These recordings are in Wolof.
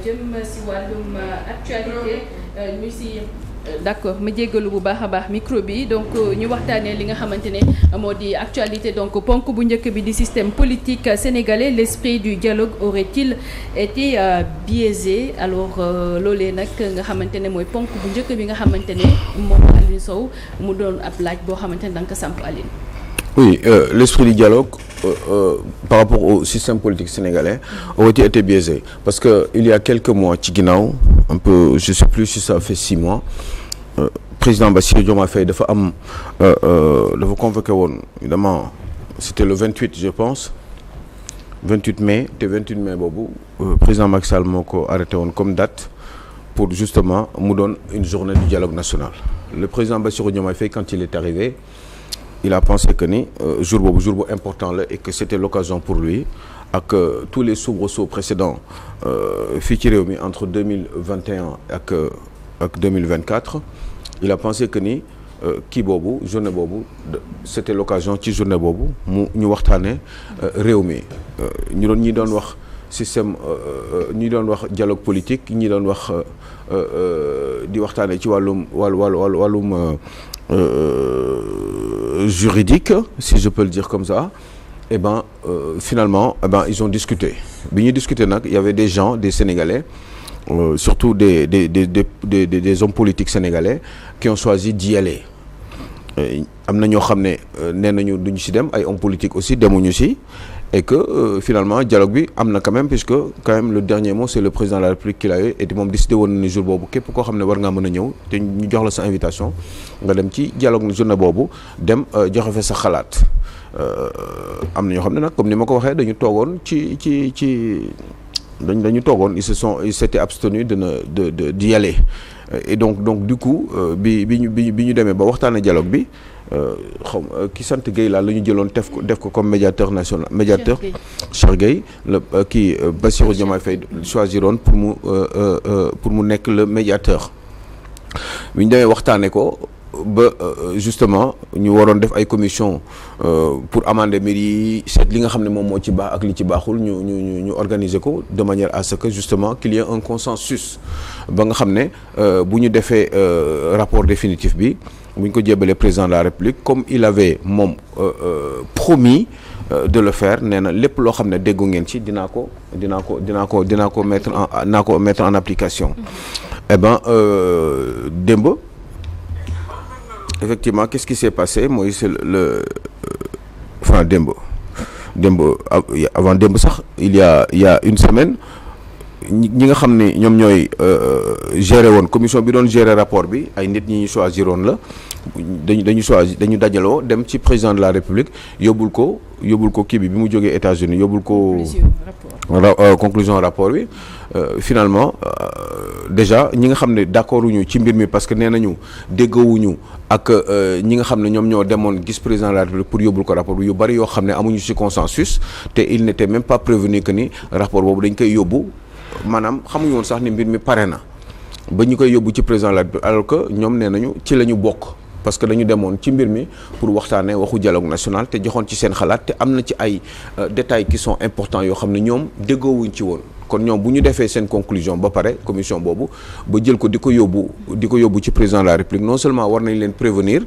jëm si wàllum actualité ñu si. D'accord ma jéggalu bu baax a baax micro bi donc ñu waxtaanee li nga xamante ne moo di actualité donc ponk bu njëkk bi di système politique sénégalais l'esprit du dialogue aurait-il été biaisé alors loolee nag nga xamante ne mooy ponk bu njëkk bi nga xamante ne moom Alioune Sow mu doon ab laaj boo xamante ne da nga ko samp Alioune. Oui, l'esprit du dialogue par rapport au système politique sénégalais aurait été biaisé parce que il y a quelques mois ci ginnaaw un peu je sais plus si ça fait 6 mois président Bassirou Diomaye Faye dafa convoqué woon évidemment c'était le 28 je pense 28 mai te 28 mai boobu président Macky Sall moo ko arrêté woon comme date pour justement mu doon une journée du dialogue national. Le président Bassirou Diomaye Faye quand il est arrivé il a pensé que ni jour bu important la et que c'était l'occasion pour lui ak tous les soubresauts précédents fii ci réew mi entre 2021 ak 2024 il a pensé que ni kii boobu journée boobu c'était l'occasion ci journée boobu ñu waxtaane réew mi ñi doon wax système ñi doon wax dialogue politique ñi doon wax di waxtaane ci wàllum juridique si je peux le dire comme ça finalement ils ont discuté bi ñu discuté nag il y avait des gens des Sénégalais surtout des hommes politiques sénégalais qui ont choisi d'y aller am na ñoo xam ne nee nañu duñu ci dem ay hommes politiques aussi demuñu ci et que finalement dialogue bi am na quand même puisque quand même le dernier mot c'est le président de la République qui l'a eu et moom décidé woon na ni jour boobu képp koo xam ne war ngaa mën a ñëw te ñu jox la sa invitation nga dem ci dialogue journée boobu dem joxe fa sa xalaat am na ñoo xam ne nag comme ni ma ko waxee dañu toogoon dañu toogoon ils s'étaient abstenus d'y aller et donc du coup bi ñu demee ba waxtaanee dialogue bi ki sant Guèye la ñu jëloon def ko comme médiateur national Cheikh Guèye kii Bassirou Diomaye Faye choisiroon pour mu nekk le médiateur bi ñu demee waxtaanee ko ba justement ñu waroon def ay commission pour amender mbir yi seet li nga xam ne moom moo ci baax ak li ci baaxul ñu organiser ko de manière à ce que justement qu'il y ait un consensus ba nga xam ne bu ñu defee rapport définitif bi bu ñu ko jébalee président de la République comme il avait moom promis de le faire nee na lépp loo xam ne déggu ngeen ci dinaa ko mettre en application. Démb effectivement qu'est-ce qui s'est passé mooy c'est démb avant démb sax il y a une semaine ñi nga xam ne ñoom ñooy gérer woon commission bi doon gérer rapport bi ay nit ñi ñu choisiroon la dañu dajaloo dem ci président de la République yóbbul ko kii bi mu jógee États-Unis yóbbul ko conclusion rapport bi finalement déjà ñi nga xam ne d'accord wuñu ci mbir mi parce que nee nañu déggoowuñu ak ñi nga xam ne ñoom ñoo demoon gis président de la République pour yóbbul ko rapport bi yu bari yoo xam ne amuñu ci consensus te il n'était même pas prévenu que ni rapport boobu dañ koy yóbbu maanaam xamuñu woon sax ni mbir mi pare na ba ñu koy yóbbu ci président de la République alors que ñoom nee nañu ci la ñu bokk parce que dañu demoon ci mbir mi pour waxtaanee waxu dialogue national te joxoon ci seen xalaat te am na ci ay détails qui sont importants yoo xam ne ñoom déggoowuñ ci woon kon ñoom bu ñu defee seen conclusion ba pare commission boobu ba jël ko di ko yóbbu ci président de la République non seulement war nañ leen prévenir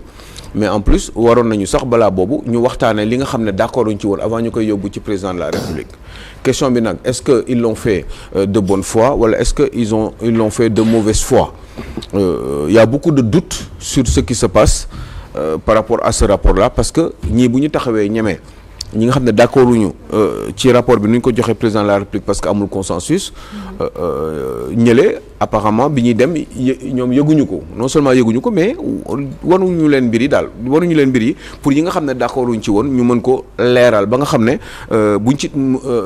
mais en plus waroon nañu sax balaa boobu ñu waxtaanee li nga xam ne d'accord uñ ci woon avant ñu koy yóbbu ci président de la République question bi nag est-ce que ils l'ont fait de bonne foi wala est-ce que ils l'ont fait de mauvaise foi il y a beaucoup de doutes sur ce qui se passe par rapport à ce rapport-là parce que ñii bu ñu taxawee ñeme ñi nga xam ne d'accord uñu ci rapport bi nu ñu ko joxee président de la République parce que amul consensus ñële apparemment bi ñuy dem ñoom yëguñu ko non seulement yëguñu ko mais waruñu leen mbir yi pour yi nga xam ne d'accord uñ ci woon ñu mën ko leeral ba nga xam ne buñ ci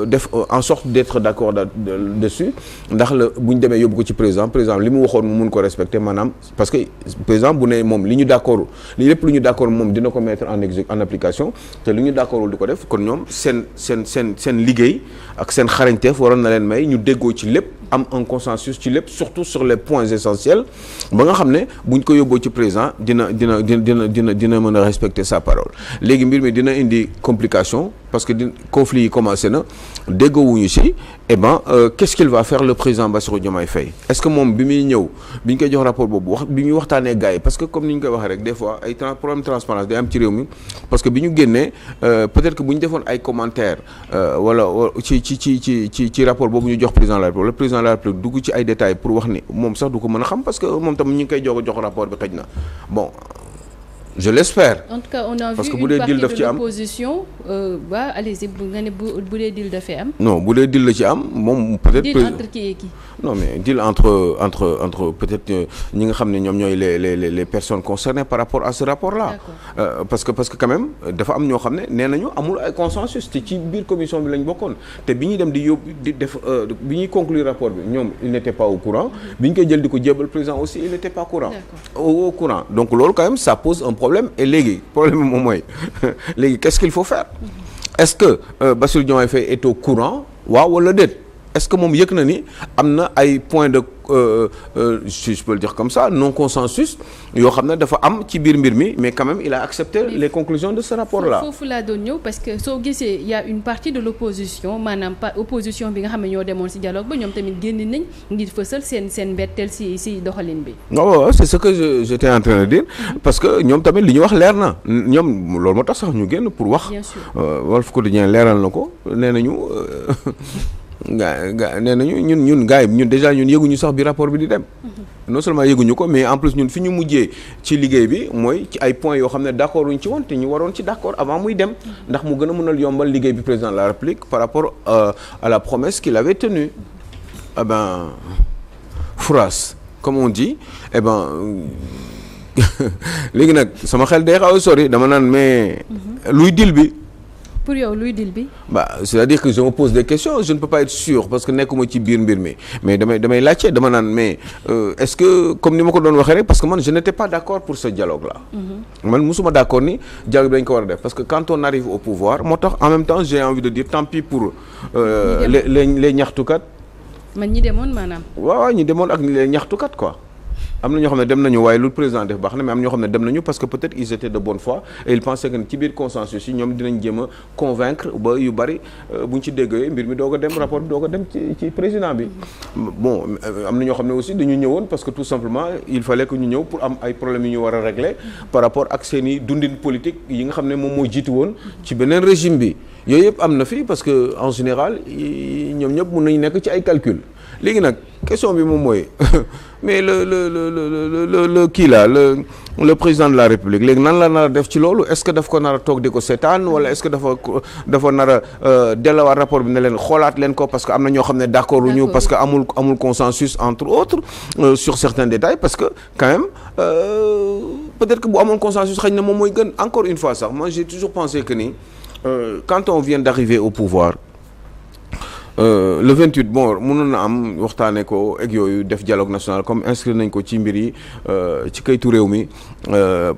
def en sorte d'être d'accord dessus ndax buñ demee yóbbu ko ci président li mu waxoon mu mun ko respecter maanaam parce que président bu ne moom li lépp lu ñu d'accord moom dina ko mettre en application te li ñu d'accordul di ko def kon ñoom seen liggéey ak seen xarañteef waroon na leen may ñu déggoo ci lépp am un consensus ci lépp surtout sur les points essentiels ba nga xam ne buñ ko yóbboo ci président dina mën a respecter sa parole léegi mbir mi dina indi complication parce que conflit yi commencé na déggoowuñu si qu'est-ce qu'il va faire le président Bassirou Diomaye Faye est-ce que moom bi muy ñëw bi ñu koy jox rapport boobu bi ñuy waxtaanee gars yi parce que comme ni ñu koy waxee rek des fois ay problème transparence day am ci réew mi parce que bi ñu génnee peut-être que bu ñu defoon ay commentaires wala ci rapport boobu ñu jox président de la République le président de la République dugg ci ay détails pour wax ni moom sax du ko mën a xam parce que moom tam ñu ngi koy jox rapport bi xëj na bon je l'espère. En tout cas on a parce vu que une partie de l'opposition allez-y bu dee deal dafay am. non bu dee deal la ci am moom peut-être. deal entre qui et qui. non mais deal entre peut-être ñi nga xam ne ñoom ñooy les personnes concernées par rapport à ce rapport-là. parce que quand même dafa am ñoo xam ne nee nañu amul ay consensus te ci biir commission bi lañ bokkoon te bi ñuy dem di yóbbu di def bi ñuy conclure rapport bi ñoom il n'était pas au courant bi ñu koy jël di ko jébal président aussi il n'était pas au courant donc loolu quand même ça pose un problème et léegi problème bi moom mooy léegi qu'est-ce qu'il faut faire est-ce que Bassirou Diomaye Faye est au courant waaw wala déet est-ce que moom yëg na ni am na ay points de si je peux le dire comme ça non consensus yoo xam ne dafa am ci biir mbir mi mais quand même il a accepté les conclusions de ce rapport-là. foofu laa doon ñëw parce que soo gisee il y a une partie de l'opposition maanaam opposition bi nga xam ne ñoo demoon ci dialogue ba ñoom tamit génn nañ ngir fësal seen mbetteel ci doxalin bi. waaw c'est ce que j'étais en train de dire parce que ñoom tamit li ñu wax leer na ñoom loolu moo tax sax ñu génn pour wax. bien sûr Walf Quotidien leeral na ko nee nañu. gaa nee nañu ñun gars yi ñun déjà ñun yëguñu sax bi rapport bi di dem non seulement yëguñu ko mais en plus ñun fi ñu mujjee ci liggéey bi mooy ci ay points yoo xam ne d'accord wuñ ci woon te ñu waroon ci d'accord avant muy dem ndax mu gën a mën a yombal liggéey bi président de la République par rapport à la promesse qu'il avait tenue phrase comme on dit léegi nag sama xel day xaw a sori dama naan mais luy dil bi pour yow luy deal bi. c'est-à-dire que je me pose des questions je ne peux pas être sûr parce que nekkuma ci biir mbir mi mais damay laajte dama naan mais est-ce que comme ni ma ko doon waxee rek parce que man je n'étais pas d'accord pour ce dialogue-là. man musuma d'accord ni dialogue bi dañ ko war a def parce que quand on arrive au pouvoir moo tax en même temps j'ai envie de dire tant pis pour les ñaxtukat. man ñi demoon maanaam. waaw ñi demoon ak les ñaxtukat quoi. am na ñoo xam ne dem nañu waaye lu président def baax na mais am ñoo xam ne dem nañu parce que peut-être ils étaient de bonne foi et ils pensaient que ci biir consensus yi ñoom dinañ jéem a convaincre ba yu bari buñ ci déggee mbir mi doog a dem rapport bi doog a dem ci président bi. bon am na ñoo xam ne aussi dañu ñëwoon parce que tout simplement il fallait que ñu ñëw pour am ay problèmes yu ñu war a régler par rapport ak seeni dundin politique yi nga xam ne moom moo jiitu woon ci beneen régime bi yooyu yëpp am na fi parce que en général ñoom ñëpp mën nañu nekk ci ay calcul léegi nag question bi moom mooy mais le kii là le président de la République léegi nan la nar a def ci loolu est-ce que daf ko nar a toog di ko seetaan wala est-ce que dafa nar a delluwaat rapport bi ne leen xoolaat leen ko parce que am na ñoo xam ne d'accord ñu parce que amul consensus entre autres sur certains détails parce que quand même peut-être que bu amoon consensus xëy na moom mooy gën encore une fois sax moi j'ai toujours pensé que ni quand on vient d'arriver au pouvoir le 28 bon mënoon na am waxtaanee ko ak yooyu def dialogue national comme inscrit nañ ko ci mbir yi ci kayitu réew mi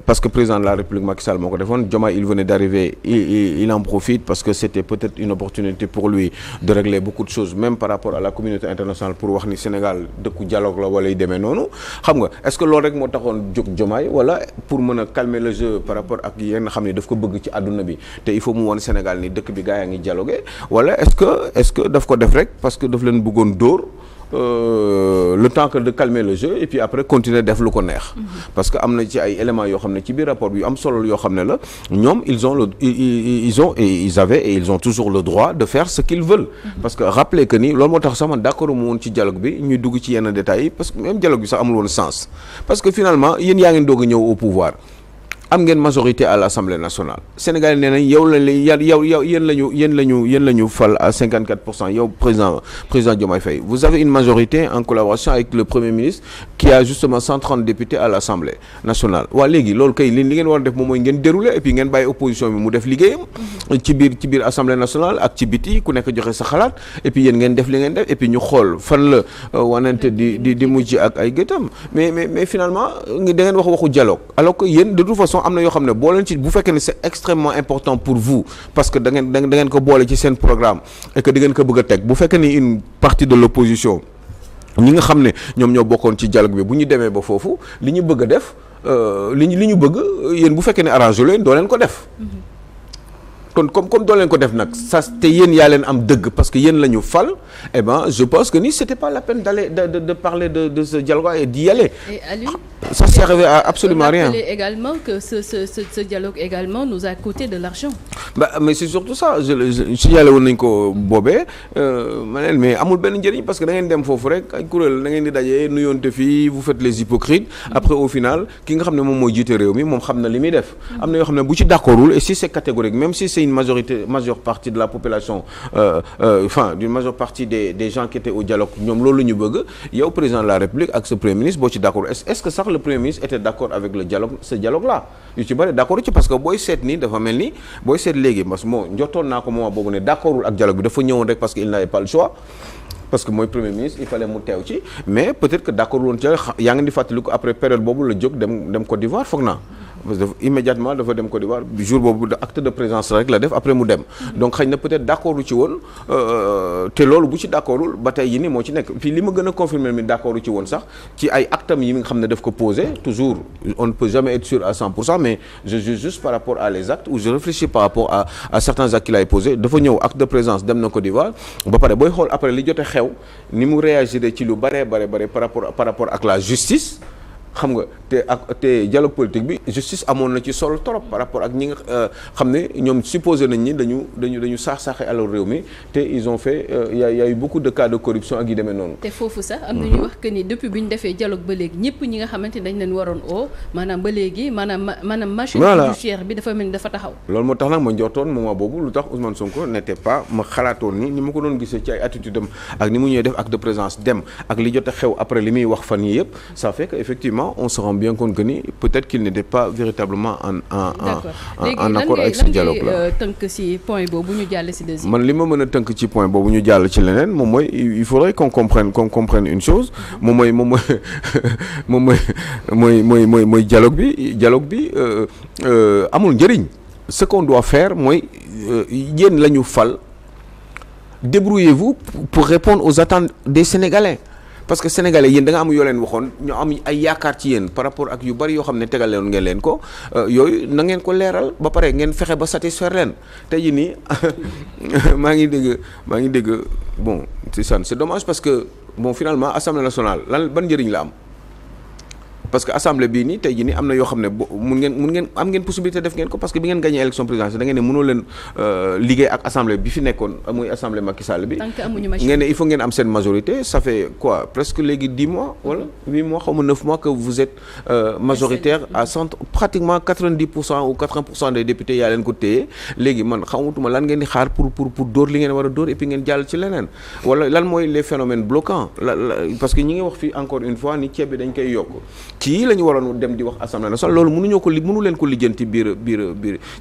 parce que président de la République Macky Sall moo ko defoon Diomaye il venait d'arriver il en profite parce que c'était peut-être une opportunité pour lui de régler beaucoup de choses même par rapport à la communauté internationale pour wax ni Sénégal dëkku dialogue la wala yu demee noonu xam nga est-ce que loolu rek moo taxoon jóg Diomaye wala pour mën a calmer le jeu par rapport ak yenn xam ne daf ko bëgg ci àdduna bi te il faut mu woon Sénégal ni dëkk bi gaa yaa ngi dialoguer wala est-ce que daf ko def rek parce que daf leen bëggoon dóor le temps que de calmer le jeu et puis après continuer def lu ko neex parce que am na ci ay éléments yoo xam ne ci biir rapport bi yu am solo yoo xam ne la ñoom ils ont toujours le droit de faire ce qu'ils veulent parce que rappeler que ni loolu moo tax sax man d'accord mu woon ci dialogue bi ñuy dugg ci yenn détails yi parce que même dialogue bi sax amul woon sens parce que finalement yéen yaa ngeen doog a ñëw au pouvoir am ngeen majorité à l'Assemblée nationale Sénégal nee nañ yow yéen la ñu fal à 54% yow président Diomaye Faye vous avez une majorité en collaboration avec le Premier ministre qui a justement 130 députés à l'Assemblée nationale waa léegi loolu kay li ngeen war a def moom mooy ngeen dérouler et puis ngeen bàyyi opposition bi mu def liggéeyam ci biir Assemblée nationale ak ci biti ku nekk joxe sa xalaat et puis yéen ngeen def li ngeen def et puis ñu xool fan la wanante di mujj ak ay gëtam mais finalement da ngeen waxu dialogue alors que yéen de toute façon am na yoo xam ne boo leen ci bu fekkee ne c'est extrêmement important pour vous parce que da ngeen ko boole ci seen programme et que da ngeen ko bëgg a teg bu fekkee ni une partie de l'opposition ñi nga xam ne ñoom ñoo bokkoon ci dialogue bi bu ñu demee ba foofu li ñu bëgg a def li ñu bëgg yéen bu fekkee ne arrangé leen doo leen ko def kon comme doo leen ko def nag ça te yéen yaa leen am dëgg parce que yéen la ñu fal eh ben je pense que ni c'était pas la peine d'aller de parler de ce dialogue et d'y aller. Et Aliou, ça servait à absolument rien. également que ce dialogue également nous a coûté de l'argent. Mais c'est surtout ça je signalé woon nañ ko boobee ma neen mais amul benn njëriñ parce que da ngeen dem foofu rek ay kuréel da ngeen di dajee nuyoonte fii vous faites les hypocrites après au final ki nga xam ne moom mooy jiite réew mi moom xam na li muy def. am na yoo xam ne bu ci d'accordul et si c'est catégorique même si c'est une majeure partie de la population d'une majeure partie des gens qui étaient au dialogue ñoom loolu la ñu bëgg yow président de la République ak ce premier ministre boo ci d'accord est-ce que sax le premier ministre était d'accord avec le dialogue ce dialogue là yu ci bëri d'accord ci parce que booy seet nii dafa mel ni booy seet léegi parce que moo njottoon naa ko moment boobu ne d'accordul ak dialogue bi dafa ñëwoon rek parce que il n'avait pas le choix parce que mooy premier ministre il fallait mu teew ci mais peut-être que d'accord woon ci yaa ngi di fàttali ko après période boobu la jóg dem Côte d'Ivoire foog naa parce que immédiatement dafa dem Côte d'Ivoire jour boobu acte de présence rek la def après mu dem donc xëy na peut-être d'accordu ci woon te loolu bu ci d'accordul ba tey yi ni moo ci nekk puis li ma gën a confirmer mi d'accordu ci woon sax ci ay actam yi nga xam ne daf ko posé toujours on ne peut jamais être sûr à 100% mais je juge juste par rapport à les actes ou je réfléchis par rapport à certains actes qu'il a posé dafa ñëw acte de présence dem na Côte d'Ivoire ba pare booy xool après li jote xew ni mu réagir ci lu bare par rapport ak la justice xam nga te dialogue politique bi justice amoon na ci solo trop par rapport ak ñi nga xam ne ñoom supposé nañ ni dañu saax-saaxe alal réew mi te ils ont fait y a eu beaucoup de cas de corruption ak yi demee noonu. te foofu sax am na ñuy wax que ni depuis bi ñu defee dialogue ba léegi ñëpp ñi nga xamante ni dañ leen waroon maanaam ba léegi maanaam machine judiciaire bi dafa mel ni dafa taxaw. loolu moo tax nag ma njortoon moment boobu lu tax Ousmane Sonko n'était pas ma xalaatoon ni ma ko doon gisee ci ay attitude am ak ni mu ñëwee def acte de présence dem ak li jot a xew après li muy wax fan yii yëpp ça fait que effectivement on se rend bien compte que ni peut-être qu'il n'était pas véritablement en accord avec ce dialogue là. tënk ci point boobu ñu jàll ci deuxième. man li ma mën a tënk ci point boobu ñu jàll ci leneen moom mooy il faudrait qu'on comprenne une chose moom mooy dialogue bi amul njëriñ ce qu'on doit faire mooy yéen la ñu fal débrouillez-vous pour répondre aux attentes des Sénégalais. parce que sénégalais yéen da nga am yoo leen waxoon ñu am ay yaakaar ci yéen par rapport ak yu bari yoo xam ne tegal leen ngeen leen ko yooyu na ngeen ko leeral ba pare ngeen fexe ba satisfaire leen tey jii nii maa ngi dégg bon c'est dommage parce que bon finalement assemblée nationale ban njëriñ la am parce que assemblée bii nii tey jii nii am na yoo xam ne mun ngeen am ngeen possibilité def ngeen ko parce que bi ngeen gagné élection présidentielle da ngeen ne mënoo leen liggéey ak assemblée bi fi nekkoon muy assemblée Macky Sall bi. tant que amuñu machine ngeen ne il faut ngeen am seen majorité ça fait quoi presque léegi 10 mois wala 8 mois xaw ma 9 mois que vous êtes majoritaire à pratiquement 90% ou 80% des députés yaa leen ko téye léegi man xamatuma lan ngeen di xaar pour dóor li ngeen war a dóor et puis ngeen jàll ci leneen wala lan mooy les phénomènes bloquants parce que ñi ngi wax fii encore une fois ni ceeb bi dañ koy yokk. ci la ñu waroon dem di wax assemblée nationale loolu mënu leen ko lijjanti biir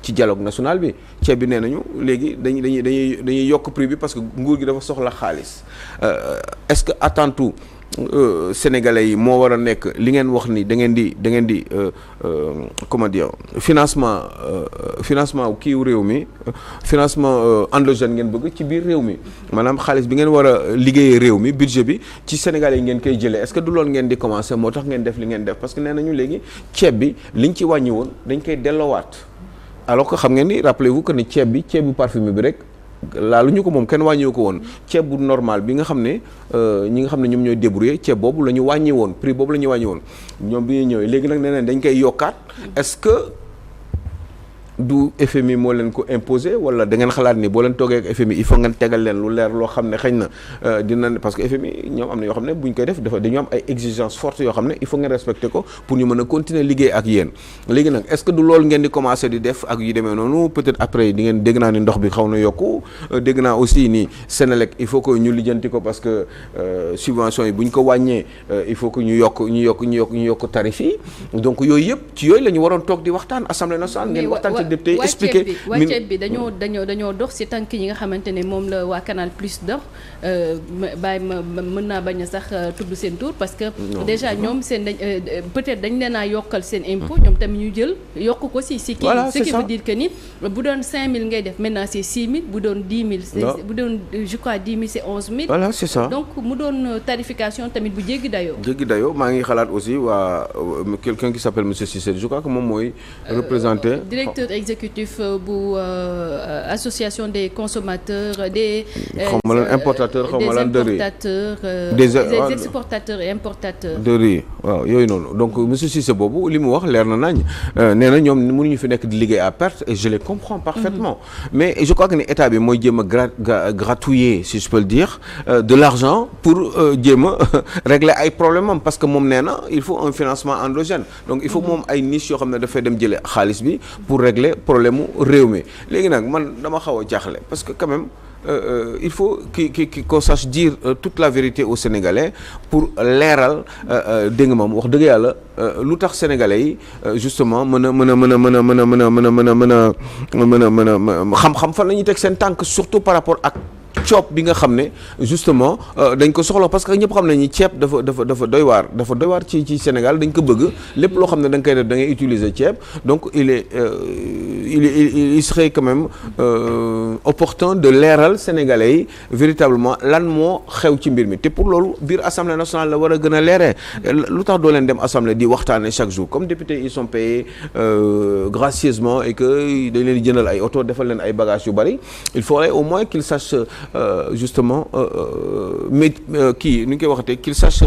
ci dialogue national bi ceeb bi nee nañu léegi dañuy yokk prix bi parce que nguur gi dafa soxla xaalis est-ce que attente sénégalais yi moo war a nekk li ngeen wax ni da ngeen di comment dire financement kiiw réew mi financement endogène ngeen bëgg ci biir réew mi maanaam xaalis bi ngeen war a liggéeyee réew mi budget bi ci sénégalais yi ngeen koy jëlee est-ce que du loolu ngeen di commencer moo tax ngeen def li ngeen def parce que nee nañu léegi ceeb bi liñ ci wàññi woon dañ koy delloowaat alors que xam ngeen ni rappelez-vous que ni ceebu parfumé bi rek laalu ñu ko moom kenn wàññiwu ko woon ceeb bu normal bi nga xam ne ñi nga xam ne ñoom ñooy débrouiller ceeb boobu la ñu wàññi woon prix boobu la ñu wàññi woon ñoom bi ñuy ñëwee léegi nag nee nañ dañ koy yokkaat est-ce que du FMI moo leen ko imposer wala da ngeen xalaat ni boo leen toogee ak FMI il faut ngeen tegal leen lu leer loo xam ne xëy na dina parce que FMI ñoom am na yoo xam ne bu ñu koy def dañu am ay exigences fortes yoo xam ne il faut ngeen respecter ko pour ñu mën a continuer liggéey ak yéen léegi nag est-ce que du loolu ngeen di commencer di def ak yu demee noonu peut-être après di ngeen dégg naa ni ndox bi xaw na yokku dégg naa aussi ni Sénélec il faut que ñu lijjanti ko parce que subventions yi bu ñu ko wàññee il faut que ñu yokk tarif yi donc yooyu yëpp ci yooyu la ñu waroon toog di waxtaan Assemblée nationale ngeen waxtaan député expliqué wàcceeb bi dañoo dox ci tànk yi nga xamante ne moom la waa Canal Plus dox bàyyi ma mën naa bañ a sax tudd seen tour parce que déjà ñoom seen peut-être dañ leen a yokkal seen impôt ñoom tamit ñu jël yokk ko ci kii ce qui veut dire que ni bu doon 5000 ngay def maintenant c'est 6000 bu doon 10 000 bu doon je crois 10 000 c'est 11 000 voilà c'est ça donc mu doon tarification tamit bu jéggi dayoo maa ngi xalaat aussi waa quelqu'un qui s'appelle monsieur Cissé je crois que moom mooy représenté directeur exécutif bu association des consommateurs des xaw ma lan importateurs xaw ma lan de riz des exportateurs et importateurs de riz waaw yooyu noonu donc monsieur Cissé boobu li mu wax leer na nañ nee na ñoom mënuñu fi nekk di liggéey à perte et je les comprends parfaitement mais je crois que ni état bi mooy jéem a gratouiller si je peux le dire de l'argent pour jéem a régler ay problème am parce que moom nee na il faut un financement endogène donc il faut moom ay niche yoo xam ne dafay dem jëlee xaalis bi pour régler problème mu réew mi léegi nag man dama xaw a jaaxle parce que quand même il faut qu'on sache dire toute la vérité aux Sénégalais pour leeral dégg nga moom wax dëgg yàlla lu tax Sénégalais yi justement mën a xam-xam fan la ñuy teg seen tànk surtout par rapport ak ceeb bi nga xam ne justement dañ ko soxla parce que ñëpp xam nañ ni ceeb dafa doy waar ci Sénégal dañ ko bëgg lépp loo xam ne da nga koy def da ngay utiliser ceeb donc il serait quand même opportun de leeral Sénégalais yi véritablement lan moo xew ci mbir mi te pour loolu biir Assemblée nationale la war a gën a leeree lu tax doo leen dem Assemblée di waxtaane chaque jour comme député ils sont payés gracieusement et que dañ leen di jëndal ay oto defal leen ay bagages yu bari il faudrait au moins qu'ils sachent justement mais kii nu ñu koy waxatee qu'ils sachent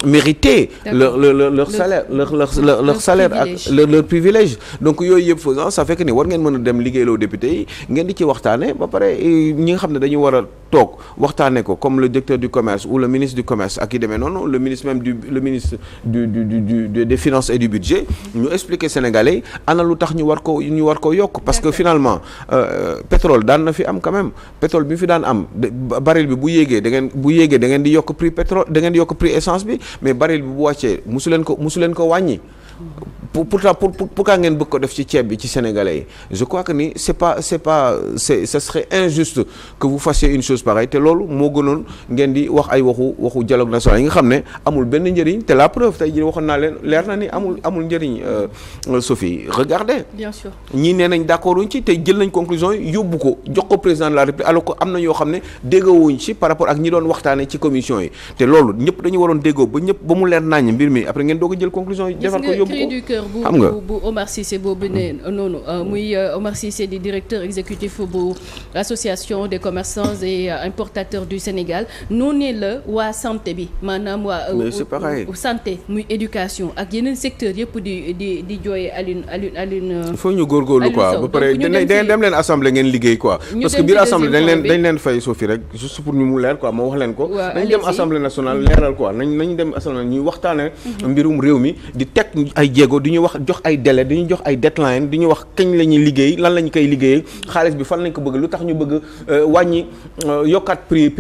mériter leur salaire leur salaire ak leur privilège donc yooyu yëpp faisant ça fait que ni war ngeen mën a dem liggéeyloo député yi ngeen di ci waxtaane ba pare ñi nga xam ne dañu war a toog waxtaane ko comme le directeur du commerce ou le ministre du commerce ak yi demee noonu le ministre même le ministre des finances et du budget ñu expliquer Sénégalais ana lu tax ñu war ko yokk parce que finalement pétrole daan na fi am quand même pétrole bi fi daan am baril bi bu yéegee da ngeen di yokk prix pétrole da ngeen di yokk prix essence bi mais baril bi bu wàccee musu leen ko wàññi pourtant pourquoi ngeen bëgg ko def ci ceeb bi ci Sénégalais yi je crois que ni ce serait injuste que vous fassiez une chose pareille te loolu moo gënoon ngeen di wax ay waxu dialogue national yi nga xam ne amul benn njëriñ te la preuve tey jii waxoon naa leen leer na ni amul njëriñ Sophie regardez bien sûr ñii nee nañ d'accord wuñ ci te jël nañ conclusion yi yóbbu ko jox ko président de la République alors que am na yoo xam ne déggoowuñ ci par rapport ak ñi doon waxtaane ci commission yi te loolu ñëpp dañu waroon déggoo ba mu leer nañ mbir mi après ngeen doog a jël conclusion yi defar ko yóbbu ko xam nga bu Omar Cissé boobu ne noonu muy Omar Cissé di directeur exécutif bu association des commerçants et importateurs du Sénégal noonu la waa santé bi maanaam waa santé muy éducation ak yeneen secteurs yëpp di jooyee Alioune il faut ñu góorgóorlu quoi ba pare dem leen assemblée ngeen liggéey quoi parce que biir assemblée dañ leen fay Sophie rek juste pour ñu mu leer quoi ma wax leen ko nañ dem assemblée nationale leeral quoi nañ dem assemblée ñuy waxtaane mbirum réew mi di teg ay jéego di ñu wax jox ay délai di ñu jox ay deadline di ñu wax kañ la ñuy liggéey lan la ñu koy liggéeyee xaalis bi fan lañ ko bëgg lu tax ñu bëgg wàññi yokkaat prix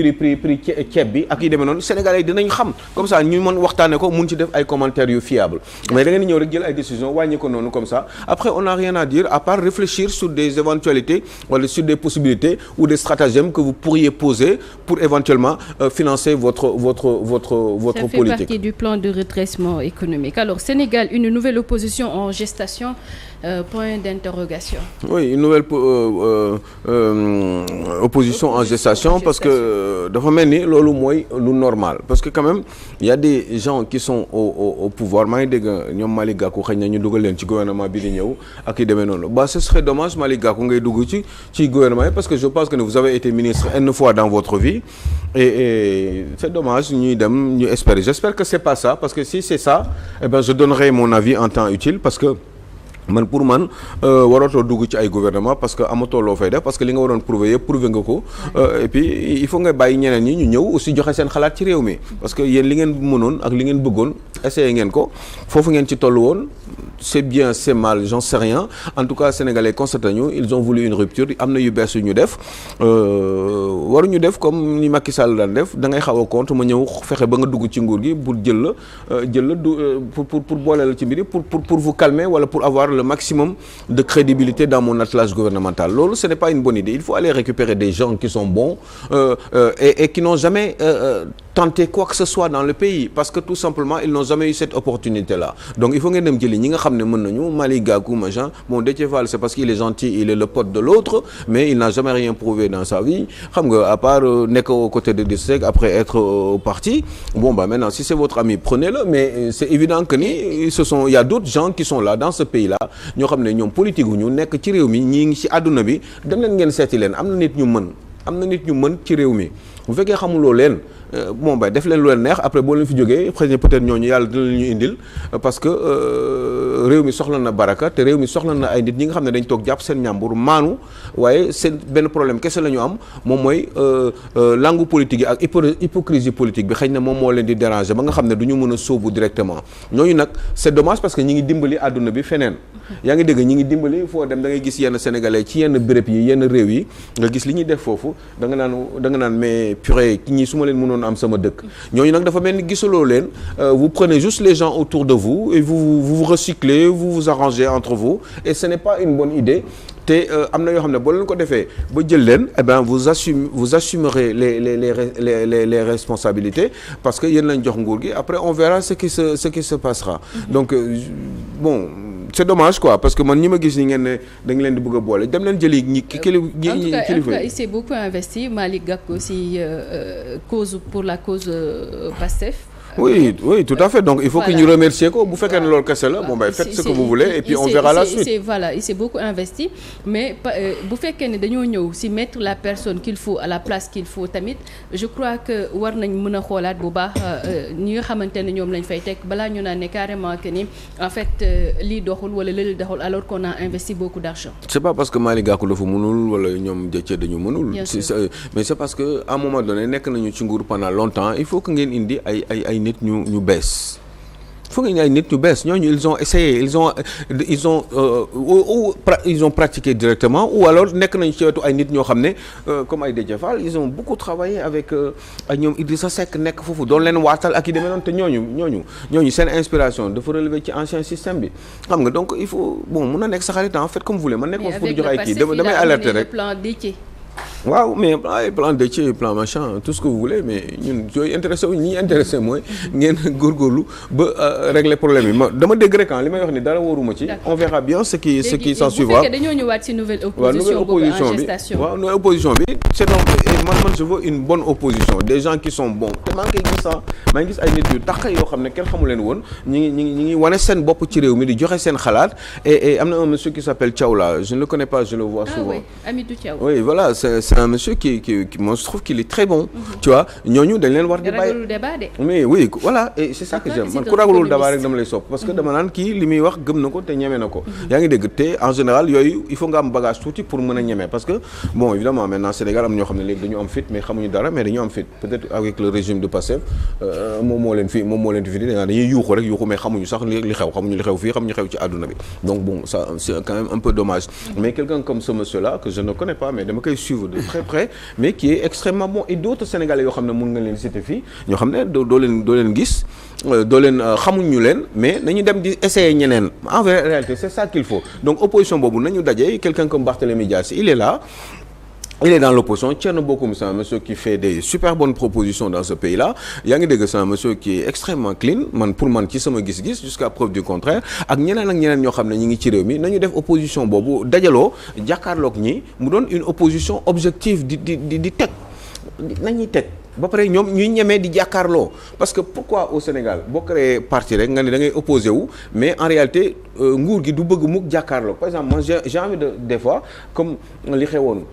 ceeb bi ak yi demee noonu Sénégalais yi dinañ xam comme ça ñu mën waxtaane ko mun ci def ay commentaires yu fiable mais da ngeen ñëw rek jël ay décisions wàññi ko noonu comme ça après on n'a rien à dire à part réfléchir sur des éventualités wala sur des possibilités ou des stratagèmes que vous pourriez poser pour éventuellement financer votre politique. Ça fait partie du plan de redressement économique. Alors Sénégal, une nouvelle opposition en gestation, point d'interrogation. Oui, une nouvelle opposition en gestation parce que dafa mel ni loolu mooy lu normal parce que quand même il y a des gens qui sont au pouvoir maa ngi dégg ñoom Malick Gakou xëy na ñu dugal leen ci gouvernement bi di ñëw ak yi demee noonu ce serait dommage Malick Gakou ngay dugg ci gouvernement yi parce que je pense que vous avez été ministre une fois dans votre vie et c'est dommage ñuy dem ñu espérer j'espère que c'est pas ça parce que si c'est ça eh ben je donnerai mon avis en temps utile parce que pour man waratoo dugg ci ay gouvernement parce que amatoo loo fay def parce que li nga waroon prouver yëpp prouver nga ko et puis il faut nga bàyyi ñeneen ñi ñu ñëw aussi joxe seen xalaat ci réew mi parce que yéen li ngeen mënoon ak li ngeen bëggoon essayé ngeen ko foofu ngeen ci toll woon c'est bien c'est mal j'en sais rien en tout cas sénégalais constaté ñu ils ont voulu une rupture am na yu bees yu ñu def waruñu def comme ni Macky Sall daan def da ngay xaw a compte ma ñëw fexe ba nga dugg ci nguur gi pour jël la pour boole la ci mbiri pour vous calmer wala pour avoir le maximum de crédibilité dans mon attelage gouvernemental loolu ce n'est pas une bonne idée il faut aller récupérer des gens qui sont bons et qui n'ont jamais tenté quoi que ce soit dans le pays parce que tout simplement ils n'ont jamais eu cette opportunité là donc il faut ngeen dem jëli ñi nga xam ne mën nañu Malick Gakou machin bon Déthié Fall c'est parce qu'il est gentil il est le pote de l'autre mais il n'a jamais rien prouvé dans sa vie xam nga à part nekk aux côtés de Idrissa Seck après être au parti bon bah maintenant si c'est votre ami prenez-le mais c'est évident que ni il y a d'autres gens qui sont là dans ce pays là ñoo xam ne ñoom politique wu ñu nekk ci réew mi ñii ngi ci àdduna bi dem leen ngeen seeti leen am na nit ñu mën ci réew mi bu fekkee xamuloo leen bon ba def leen lu leen neex après boo leen fi jógee xëy na peut-être ñooñu yàlla dina leen ñu indil parce que réew mi soxla na baraka te réew mi soxla na ay nit ñi nga xam ne dañ toog jàpp seen ñàmbur maanu waaye seen benn problème kese la ñu am moom mooy langue politique yi ak hypocrisie politique bi xëy na moom moo leen di déranger ba nga xam ne du ñu mën a sóobu directement ñooñu nag c'est dommage parce que ñi ngi dimbali àdduna bi feneen yaa ngi dégg ñi ngi dimbali foo dem da ngay gis yenn sénégalais ci yenn béréb yi yenn réew yi nga gis li ñuy def foofu da nga naan mais purée ñi su ma leen mënoon am sama dëkk ñooñu nag dafa mel ni gisuloo leen vous prenez juste les gens autour de vous et vous recyclez vous vous arrangez entre vous et ce n'est pas une bonne idée te am na yoo xam ne boo leen ko defee ba jël leen eh ben vous assumerez les responsabilités parce que yéen lañ jox nguur gi après on verra ce qui se passera donc bon c'est dommage quoi parce que man ñi ma gis ni ngeen ne da nga leen di bëgg a boole dem leen jëli ñi kilifa en tout cas il s'est beaucoup investi Malick Gakou aussi pour la cause Pastef. Oui, tout à fait. Donc il faut que ñu remercier ko bu fekkee ne loolu kese la bon ben faites ce que vous voulez et puis on verra la suite. Il s'est beaucoup investi mais bu fekkee ne dañoo ñëw si mettre la personne qu'il faut à la place qu'il faut tamit je crois que war nañ mën a xoolaat bu baax ñi nga xamante ne ñoom lañ fay teg balaa ñu naan ne carrément que ni en fait lii doxul wala lële doxul alors qu'on a investi beaucoup d'argent. C'est pas parce que Malick Gakou dafa mënul wala ñoom Déthié dañu mënul. Mais c'est parce que à un moment donné nekk nañu ci nguur pendant longtemps il faut que ngeen indi ay nit ñu bees foog nga ay nit ñu bees ñooñu ils ont essayé ils ont pratiqué directement ou alors nekk nañu ci wetu ay nit ñoo xam ne comme ay Déthié Fall ils ont beaucoup travaillé avec ay ñoom Idrissa Seck nekk foofu doon leen waatal ak yi demee noonu te ñooñu seen inspiration dafa relever ci ancien système bi xam nga donc il faut bon mun na nekk sa xarit en fait comme vous voulez man nekk foofu pour di jox ay kii damay alerter rek waaw mais ay plan Déthié plan machin tout ce que vous voulez mais ñun yooyu intéressé wu ñi intéressé mooy ngeen góorgóorlu ba régler problème yi ma dama dégg rek li may wax ni dara wóoruma ci on verra bien ce qui s'en suivra. dañoo ñëwaat ci nouvelle opposition boobu en gestation waaw nouvelle opposition bi c'est donc man je veux une bonne opposition des gens qui sont bons te maa ngi koy gis ay nit yu tax yoo xam ne kenn xamu leen woon ñi ngi wane seen bopp ci réew mi di joxe seen xalaat et am na un monsieur qui s'appelle Thiaw là je ne le connais pas je le vois souvent. Oui, Amidou Thiaw. Oui, voilà c'est un monsieur qui moi je trouve qu'il est très bon. Tu vois ñooñu dañ leen war di bàyyi mais oui voilà et c'est ça que j'aime man ku ragalul débat rek dama lay sopp parce que dama naan kii li muy wax gëm na ko te ñeme na ko. yaa ngi dégg te en général yooyu il faut nga am bagage tuuti pour mën a ñeme parce que bon évidemment maintenant Sénégal am ñoo xam ne léegi dañu am fit mais xamuñu dara mais dañu am fit peut-être avec le régime de Pastef moom moo leen fi dañuy yuuxu rek yuuxu mais xamuñu sax li xew xamuñu li xew fii xamuñu xew ci àdduna bi donc bon ça c'est quand même un peu dommage mais quelqu'un comme ce monsieur là que je ne connais pas mais dama koy suivre de très près mais qui est extrêmement bon et d'autres Sénégalais yoo xam ne mën nga leen citer fii ñoo xam ne doo leen gis doo leen xamuñu leen mais nañu dem di essayer ñeneen en réalité c'est ça qu'il faut donc opposition boobu nañu daje quelqu'un comme Barthélémy Dias il est là. Il est dans l'opposition. Thierno Bocoum, c'est un monsieur qui fait des super bonnes propositions dans ce pays-là. yaa ngi dégg c'est un monsieur qui est extrêmement clean pour man ci sama gis-gis jusqu'à preuve du contraire ak ñeneen ñoo xam ne ñi ngi ci réew mi nañu def opposition boobu dajaloo jàkkaarloog ñi mu doon une opposition objective di teg nañuy teg ba pare ñoom ñuy ñemee di jàkkaarloo parce que pourquoi au Sénégal boo créé parti rek nga ne da ngay opposé wu mais en réalité nguur gi du bëgg mukk jàkkaarloo par exemple moi j'ai envie de des fois comme li xewoon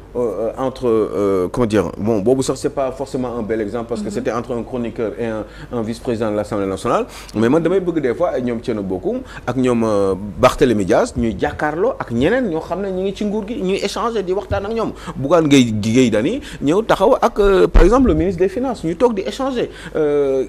entre comment dire bon boobu sax c'est pas forcément un bel exemple parce que c'était entre un chroniqueur et un vice-président de l'Assemblée nationale mais man damay bëgg des fois ak ñoom Thierno Bocoum ak ñoom Barthélémy Dias ñuy jàkkaarloo ak ñeneen ñoo xam ne ñu ngi ci nguur gi ñuy échanger di waxtaan ak ñoom Bougane Gueye Dany ñëw taxaw ak par exemple le ministre des Finances ñu toog di échanger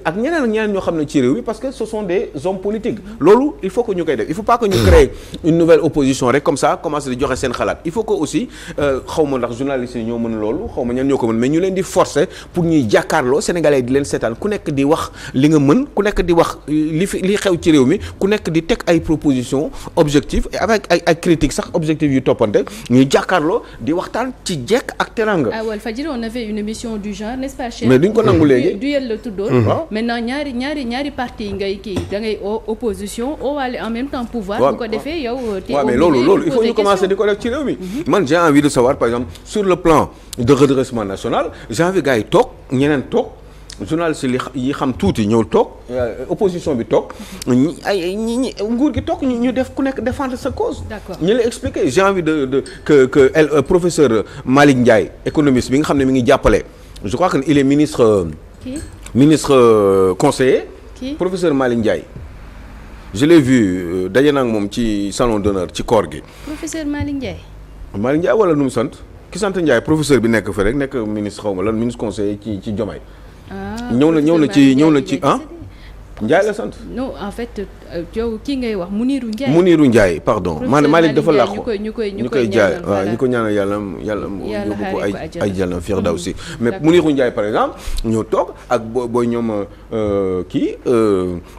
ak ñeneen ñoo xam ne ci réew mi parce que ce sont des hommes politiques loolu il faut que ñu koy def il faut pas que ñu créer une nouvelle opposition rek comme ça commencer di joxe seen xalaat il faut que aussi xaw ma ndax journalistes yi ñoo mën loolu xaw ma ñan ñoo ko mën mais ñu leen di forcer pour ñuy jàkkaarloo sénégalais di leen seetaan ku nekk di wax li nga mën ku nekk di wax li xew ci réew mi ku nekk di teg ay propositions objectives et avec ay critiques sax objectives yu toppante ñuy jàkkaarloo di waxtaan ci jekk ak teranga. À Walfadjri on avait une émission du genre n'est-ce pas cher mais duñ ko nangu léegi. duel la tuddoon. maintenant ñaari parti yi ngay kii da ngay opposition waale en même temps pouvoir. bu ko defee yow. waaw mais loolu il faut ñu commencer di ko def ci réew mi. man j'ai envie de savoir par exemple sur le plan de redressement national j'ai envie gars yi toog ñeneen toog. journaliste yi xam tuuti ñëw toog opposition bi toog ñi nguur gi toog ñu def ku nekk défendre sa cause. d'accord ñu lay expliquer j'ai envie de que professeur Malick Ndiaye économiste bi nga xam ne mi ngi jàppale je crois que il est ministre conseiller. professeur Malick Ndiaye. je l'ai vu daje naa ak moom ci salon d'honneur ci koor gi. professeur Malick Ndiaye. Malick Ndiaye wala nu mu sant ki sant Ndiaye professeur bi nekk fa rek nekk ministre xaw ma lan ministre conseiller ci Diomaye. ñëw na ci Ndiaye la sant. non en fait yow kii ngay wax Muniru Ndiaye pardon. Malick dafa làqu ñu koy jaay waaw ñu ko ñaanal yàlla yóbbu ko ay jàll firdawsi mais Muniru Ndiaye par exemple ñoo toog ak booy ñoom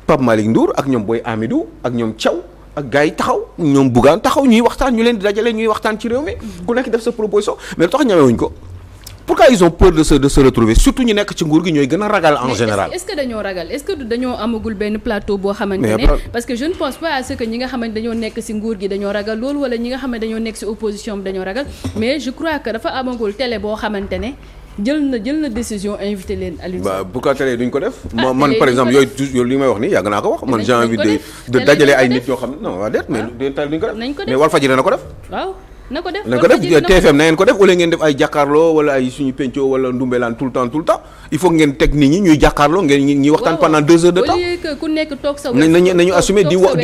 Pape Malick Ndour ak ñoom booy Amidou ak ñoom Thiaw ak gars yi taxaw ñoom Bougane taxaw ñuy waxtaan ñu leen di dajale ñuy waxtaan ci réew mi ku nekk def sa proposition mais lu tax ñamewuñ ko. pourquoi ils ont peur de se retrouver surtout ñu nekk ci nguur gi ñooy gën a ragal en général. est-ce que dañoo ragal est-ce que dañoo amagul benn plateau boo xamante ne parce que je ne pense pas à ce que ñi nga xamante dañoo nekk ci nguur gi dañoo ragal loolu wala ñi nga xamante dañoo nekk ci opposition bi dañoo ragal mais je crois que dafa amagul télé boo xamante ne jël na décision invité leen Aliou Sow. pourquoi télé duñ ko def. man par exemple yooyu li may wax nii yàgg naa ko wax. man j'ai envie de dajale ay nit yoo xam ne non waa déet mais télé duñ ko def. mais Walfadjri na ko def. waaw. na ko def TFM na ngeen ko def wala ngeen def ay jàkkaarloo wala ay suñu penco wala ndumbelaan tout le temps il faut ngeen teg nit ñi ñuy jàkkaarloo ngeen ñuy waxtaan pendant 2 heures de temps. ku nekk toog sa nañu assumer di wax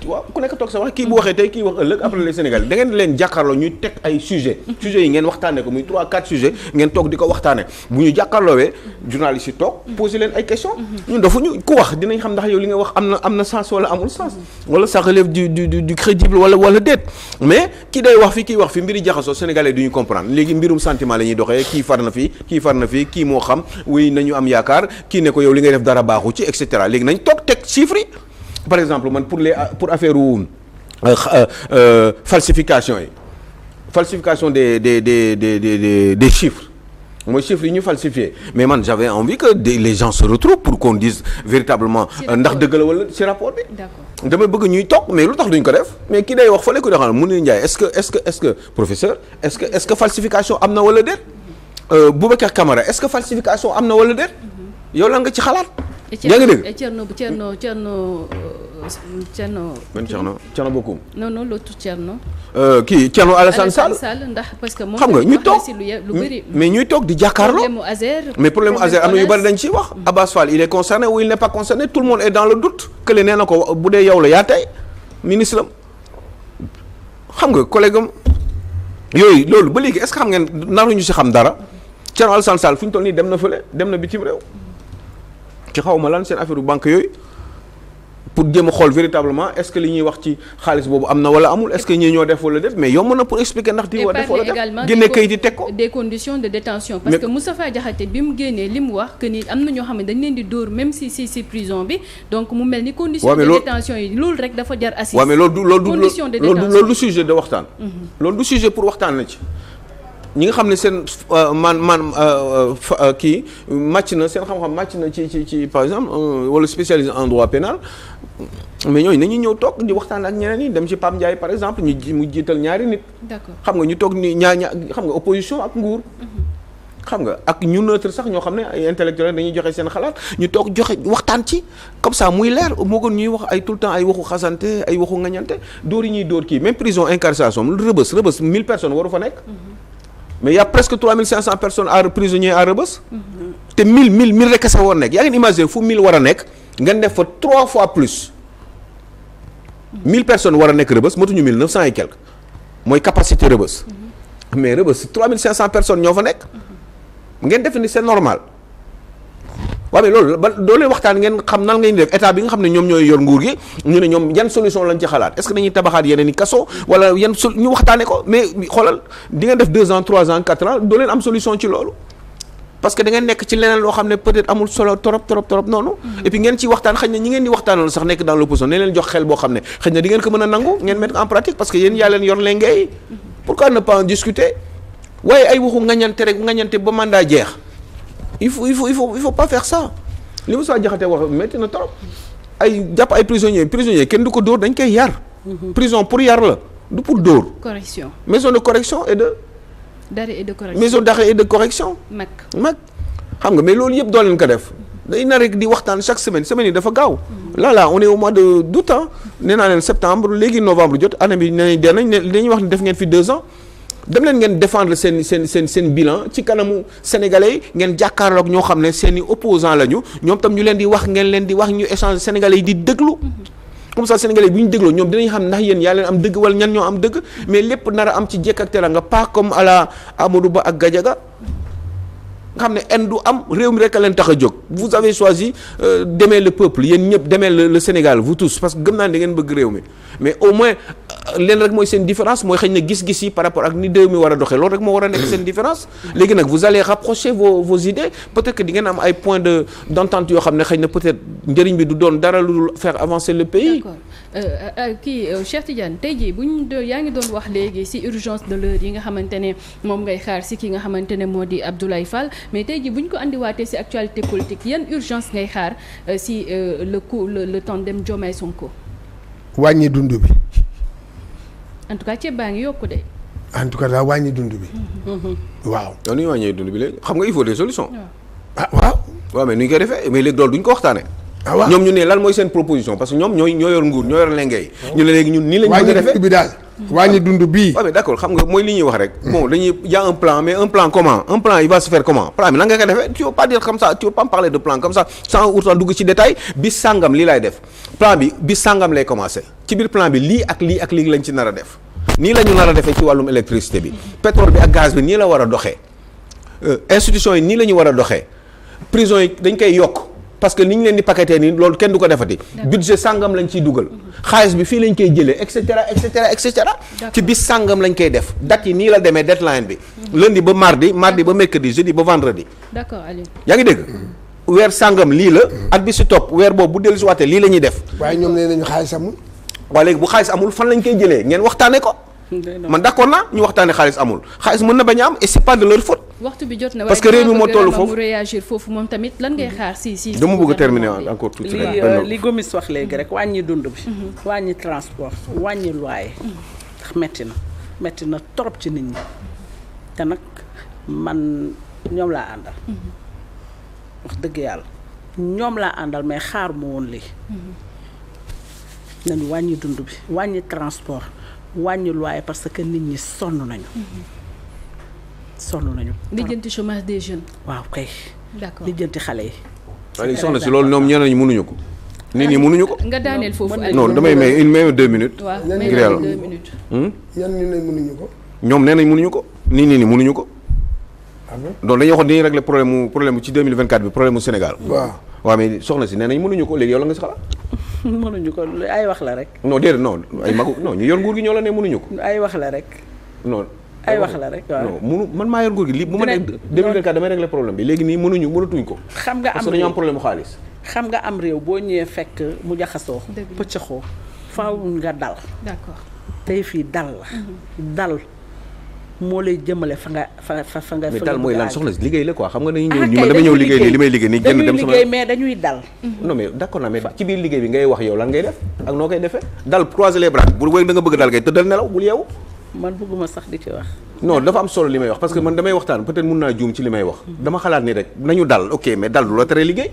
waaw ku nekk toog sa wax kii bu waxee tey kii wax ëllëg après les Sénégalais da ngeen leen jàkkaarloo ñuy teg ay sujets yi ngeen waxtaane ko muy 3-4 sujets ngeen toog di ko waxtaane bu ñu jàkkaarloowee journalistes yi toog poser leen ay questions ñun dafuñu ku wax dinañ xam ndax yow li nga wax am na sens wala amul sens wala ça relève du crédible wala déet mais kii day wax fi mbiri jaxasoo Sénégalais duñu comprendre léegi mbirum sentiment la ñuy doxee kii far na fii kii moo xam wuy nañu am yaakaar kii ne ko yow li ngay def dara baaxu ci et cetera léegi nañ toog teg chiffres yi par exemple man pour affaire falsification des chiffres mooy chiffres yi ñu falsifié mais man j'avais envie que les gens se retrouvent pour qu'on dise véritablement ndax dëgg la wala ci rapport bi. d'accord damay bëgg ñuy toog mais lu tax duñ ko def mais ki day wax fële ko di xam ne Mounir Ndiaye est-ce que professeur est-ce que falsification am na wala déet Boubacar Camara est-ce que falsification am na wala déet yow la nga ci xalaat. yaa ngi dégg Thierno Bocoum. non l'autre Thierno. kii Thierno Alassane Sall ndax parce que moom xam nga ñu toog lu bëri mais ñuy toog di jàkkaarloo mais problème mu Azer am na yu bëri dañ ciy wax Abass Fall il est concerné ou il n'est pas concerné tout le monde est dans le doute que nee na ko bu dee yow la yaa tey ministre am xam nga collègue am yooyu loolu ba léegi est-ce que xam ngeen naruñu si xam dara Thierno Alassane Sall fu ñu toll nii dem na bitim réew ci xaw ma lan seen affaire bu banque yooyu pour jéem a xool véritablement est-ce que li ñuy wax ci xaalis boobu am na wala amul est-ce que ñii ñoo def wala def mais yomb na pour expliquer ndax di wa def wala def génne kayit yi teg ko des conditions de détention parce que Moustapha Diakhaté bi mu génnee li mu wax que ni am na ñoo xam ne dañ leen di dóor même si prison bi donc mu mel ni condition de détention yi loolu rek dafa jar assise waaw mais loolu du sujet de waxtaan loolu du sujet pour waxtaan na ci ñi nga xam ne seen kii màcc na seen xam-xam màcc na ci par exemple wala spécialisé en droit pénal mais ñooñu nañu ñëw toog di waxtaan ak ñeneen ñi dem ci Pape Ndiaye par exemple mu jiital ñaari nit. d'accord xam nga ñu toog ni ñaar xam nga opposition ak nguur. xam nga ak ñu neutre sax ñoo xam ne ay intellectuels dañuy joxe seen xalaat ñu toog joxe waxtaan ci comme ça muy leer moo gën ñuy wax ay tout le temps ay waxu xasante ay waxu ngañante dóor yi ñuy dóor kii même prison incarcération Rebeuss 1000 personnes waru fa nekk. mais y a presque 3500 personnes prisonniers à Rebeuss. te 1000 rek sa war nekk yaa ngi imaginer fu 1000 war a nekk nga def fa 3 fois plus 1000 personnes war a nekk Rebeuss matuñu 1900 et quelques mooy capacité Rebeuss. mais Rebeuss 3500 personnes ñoo fa nekk. ngeen def ni c'est normal. waaw mais loolu ba doo leen waxtaan ngeen xam nan ngeen def état bi nga xam ne ñoom ñooy yor nguur gi ñu ne ñoom yan solution lañ ci xalaat est-ce que dañuy tabaxaat yeneen i kaso wala yan ñu waxtaane ko mais xoolal di ngeen def 2 ans 3 ans 4 ans doo leen am solution ci loolu parce que da ngeen nekk ci leneen loo xam ne peut-être amul solo trop noonu et puis ngeen ci waxtaan xëy na ñi ngeen di waxtaanal sax nekk dans l'opposition ne leen jox xel boo xam ne xëy na di ngeen ko mën a nangu ngeen mettre en pratique parce que yéen yaa leen yor lengay pourquoi ne pas en discuter waaye ay waxu ngañante rek ngañante ba mandat jeex il faut pas faire ça li Moussa Diakhaté wax métti na trop ay jàpp ay prisonniers kenn du ko dóor dañ koy yar. prison pour yar la du pour dóor. correction maison de correction et de. d'arrêt et de correction maison d'arrêt et de correction. mag xam nga mais loolu yëpp doo leen ko def day na rek di waxtaan chaque semaine yi dafa gaaw. là on est au mois d'août nee naa leen septembre léegi novembre jot année bi nee nañ ne dañuy wax ne def ngeen fi 2 ans. dem leen ngeen défendre seen bilan ci kanamu sénégalais yi ngeen jàkkaarloog ñoo xam ne seen i opposants lañu ñoom tam ñu leen di wax ngeen leen di wax ñu échange sénégalais yi di déglu. comme ça sénégalais yi bu ñu dégloo ñoom dinañ xam ndax yéen yaa leen am dëgg wala ñan ñoo am dëgg mais lépp nar a am ci jekk ak teranga pas comme à la Amadou Ba ak Gadiaga nga xam ne en du am réew mi rek a leen tax a jóg vous avez choisi d'aimer le peuple yéen ñëpp d'aimer le Sénégal vous tous parce que gëm naa ne da ngeen bëgg réew mi mais au moins leen rek mooy seen différence mooy xëy na gis-gis yi par rapport ak ni réew mi war a doxee loolu rek moo war a nekk seen différence léegi nag vous allez rapprocher vos idées peut-être que di ngeen am ay points d'entente yoo xam ne xëy na peut-être njëriñ bi du doon dara lu dul faire avancer le pays. D'accord. Cheikh Tidiane tey jii yaa ngi doon wax léegi ci urgence de l'heure yi nga xamante ne moom ngay xaar ci ki nga xamante ne moo di Abdoulaye Fall mais tey jii bu ñu ko andiwaatee ci actualité politique yan urgence ngay xaar ci le tandem Diomaye Sonko. wàññi dund bi. en tout cas ceeb baa ngi yokku de. en tout cas daa wàññi dund bi. waaw. yow nu ñu wàññee dund bi léegi xam nga il faut des solutions. waaw. waaw mais nu ñu koy defee mais léegi loolu duñ ko waxtaanee. waaw ñoom ñu ne lan mooy seen proposition parce que ñoom ñoo yor nguur ñoo yor lengay. ñu ne léegi ñun nii lañ bëgg a defee wàññi dund bi daal. wàññi dund bii. waaw mais d'accord xam nga mooy li ñuy wax rek. bon dañuy y a un plan mais un plan comment un plan il va se faire comment plan bi nan nga koy defee tu veux pas dire comme ça tu veux pas me parler de plan comme ça sans autant dugg ci détail bis sàngam lii laay def plan bi bis sàngam lay commencer ci biir plan bi lii ak lii lañ ci nar a def nii la ñu nar a defee ci wàllum électricité bi pétrole bi ak gaz bi nii la war a doxee institutions yi nii la ñu war a doxee prison yi dañ koy yokk parce que ni ñu leen di paqueté nii loolu kenn du ko defati budget sàngam lañ ciy dugal xaalis bi fii lañ koy jëlee et cetera ci bis sàngam lañ koy def date yi nii la demee deadline bi lundi ba mardi ba mercredi jeudi ba vendredi. D'accord Aliou. yaa ngi dégg weer sàngam lii la at bi si topp weer boobu bu dellu si waatee lii la ñuy def. waaye ñoom nee nañu xaalis amul. waaye léegi bu xaalis amul fan lañ koy jëlee ngeen waxtaanee ko. man d'accord naa ñu waxtaanee xaalis amul xaalis mën na bañ a am et c'est pas de leur faute. waxtu bi jot na parce que réew mi moo toll foofu mu réagir foofu moom tamit lan ngay xaar si dama bëgg a terminer encore tuuti li Gomis wax léegi rek wàññi dund bi wàññi transport wàññi loyer ndax metti na trop ci nit ñi te nag man ñoom laa àndal wax dëgg yàlla ñoom laa àndal mais xaar mu woon lii nañu wàññi dund bi wàññi transport wàññi loyer parce que nit ñi sonn nañu lijjanti chômage des jeunes. waaw kay. d'accord lijjanti xale yi. waaye soxna si loolu ñoom ñeneen ñi mënuñu ko. nit ñi mënuñu ko. nga daaneel foofu. non damay may 2 minutes. waaw ngir yàlla 2 minutes. yan ñu ne mënuñu ko. ñoom nee nañ mënuñu ko. nit ñi mënuñu ko. ah bon donc dañuy waxoon dañuy régler problème ci 2024 bi problème mu Sénégal. waaw mais soxna si nee nañ mënuñu ko léegi yow la nga si xalaat. mënuñu ko ay wax la rek. non déedéet non ay magu non ñu yor nguur gi ñoo la ne mënuñu ko. ay wax la rek. non. ay wax la rek waaw. non man maa yor nguur gi lii bu ma nee 2024 damay régler problème bi léegi nii mënatuñ ko. xam nga am parce que dañu am problème mu xaalis. xam nga am réew boo ñëwee fekk mu jaxasoo. pëccëxoo faaw nga dal. d'accord tey fii dal la. dal moo lay jëmale fa nga. mais dal mooy lan soxna si liggéey la quoi xam nga dañuy ñëw ñu damay ñëw liggéey nii li may liggéey nii génn dem sama liggéey mais dañuy dal. non mais d'accord naa mais ci biir liggéey bi ngay wax yow lan ngay def ak noo koy defee dal croiser les bras bu wéy da nga bëgg dal ngay tëddal nelaw bul yeewu. man bëgguma sax di ci wax. non dafa am solo li may wax parce que man damay waxtaan peut-être mun naa juum ci li may wax dama xalaat ni rek nañu dal ok mais dal du la tere liggéey.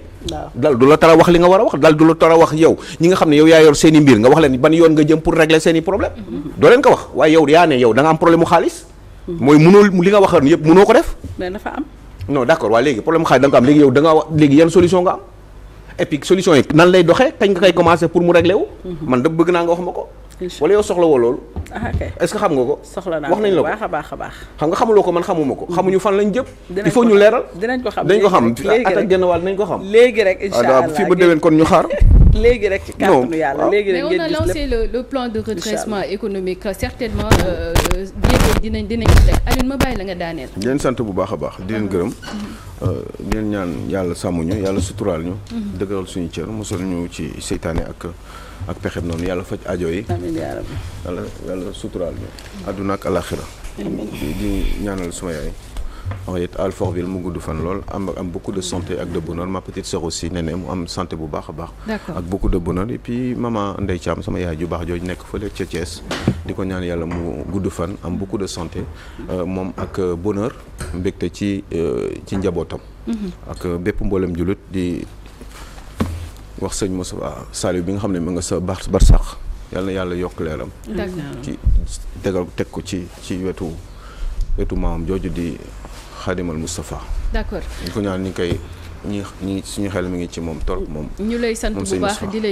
dal du la tere wax li nga war a wax dal du la tere wax yow ñi nga xam ne yow yaa yor seen i mbir nga wax leen ban yoon nga jëm pour régler seen i problème doo leen ko wax waaye yow yaa ne yow da nga am problème mu xaalis. mooy mënoo li nga waxoon yëpp mënoo ko def. mais dafa am. non d'accord waaye léegi problème mu xaalis da nga ko am léegi yow da nga wax léegi yan solution nga am et puis solution yi nan lay doxee kañ nga koy commencer pour mu régler wu. man da bëgg naa nga wax ma ko. wala yow soxla woo loolu. ok est-ce que xam nga ko. soxla naa wax nañ la ko baax a baax a baax. xam nga xamuloo ko man xamuma ko. xamuñu fan lañ jëm. il faut ñu leeral. dinañ ko xam dañ ko xam léegi at ak genn wàll nañ ko xam. léegi rek incha allah fii ba déwén kon ñu xaar. léegi rek ci kàttanu yàlla léegi rek mais on a lancé le plan de redressement économique certainement jéego dinañ ko teg Alioune ma bàyyi la nga daaneel. di leen sant bu baax a baax di leen gërëm di leen ñaan yàlla sàmm ñu yàlla suturaal ñu. dëgëral suñu cër mosal ñu ci seytaane ak pexem noonu yàlla faj aajo yi. amiin yaa rabbi. yàlla suturaal ñu. àdduna ak alaxira di ñaanal sama yaay Henriette Alfortville mu gudd fan lool am beaucoup de santé ak de bonheur. Ma petite sœur aussi Néné mu am santé bu baax a baax. D'accord. ak beaucoup de bonheur et puis maman Ndeye Thiam sama yaay ju baax jooju nekk fële ca Thiès di ko ñaan yàlla mu gudd fan am beaucoup de santé moom ak bonheur mbégte ci njabootam. ak bépp mboolem jullit di wax sëñ Moussa Saliou bi nga xam ne mu nga sa barsax yàlla na yàlla yokk leeram. D'accord. ci teg ko ci wetu maamam jooju di Xaadimal Moustapha. D'accord. ñu ko ñaan ñi koy ñi suñu xel mi ngi ci moom torop moom. ñu lay sant bu baax di lay